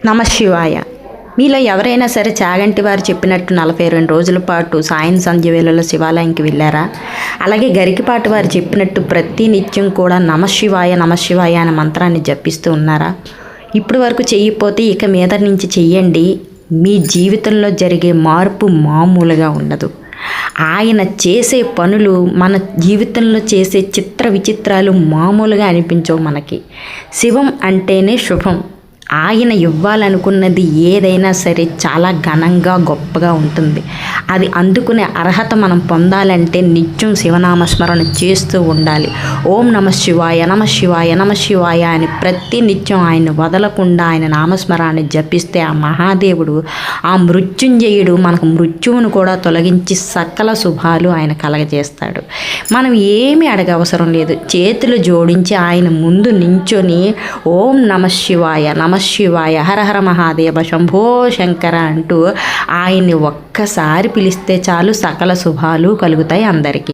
నమశివాయ. మీలో ఎవరైనా సరే చాగంటి వారు చెప్పినట్టు 42 రోజుల పాటు సాయం సంధ్య వేళలో శివాలయంకి వెళ్ళారా? అలాగే గరికపాటి వారు చెప్పినట్టు ప్రతి నిత్యం కూడా నమశివాయ నమశివాయ అనే మంత్రాన్ని జపిస్తూ ఉన్నారా? ఇప్పటి వరకు చెయ్యకపోతే ఇక మీద నుంచి చెయ్యండి. మీ జీవితంలో జరిగే మార్పు మామూలుగా ఉండదు. ఆయన చేసే పనులు మన జీవితంలో చేసే చిత్ర విచిత్రాలు మామూలుగా అనిపించవు మనకి. శివం అంటేనే శుభం. ఆయన ఇవ్వాలనుకున్నది ఏదైనా సరే చాలా ఘనంగా గొప్పగా ఉంటుంది. అది అందుకునే అర్హత మనం పొందాలంటే నిత్యం శివనామస్మరణ చేస్తూ ఉండాలి. ఓం నమ శివాయ నమ శివాయ నమ శివాయ అని ప్రతి నిత్యం ఆయన వదలకుండా ఆయన నామస్మరాన్ని జపిస్తే ఆ మహాదేవుడు, ఆ మృత్యుంజయుడు మనకు మృత్యువును కూడా తొలగించి సకల శుభాలు ఆయన కలగజేస్తాడు. మనం ఏమీ అడగవసరం లేదు. చేతులు జోడించి ఆయన ముందు నించొని ఓం నమ శివాయ నమ శివాయ హర హర మహాదేవ శంభో శంకర అంటూ ఆయన్ని ఒక్కసారి పిలిస్తే చాలు సకల శుభాలు కలుగుతాయి అందరికీ.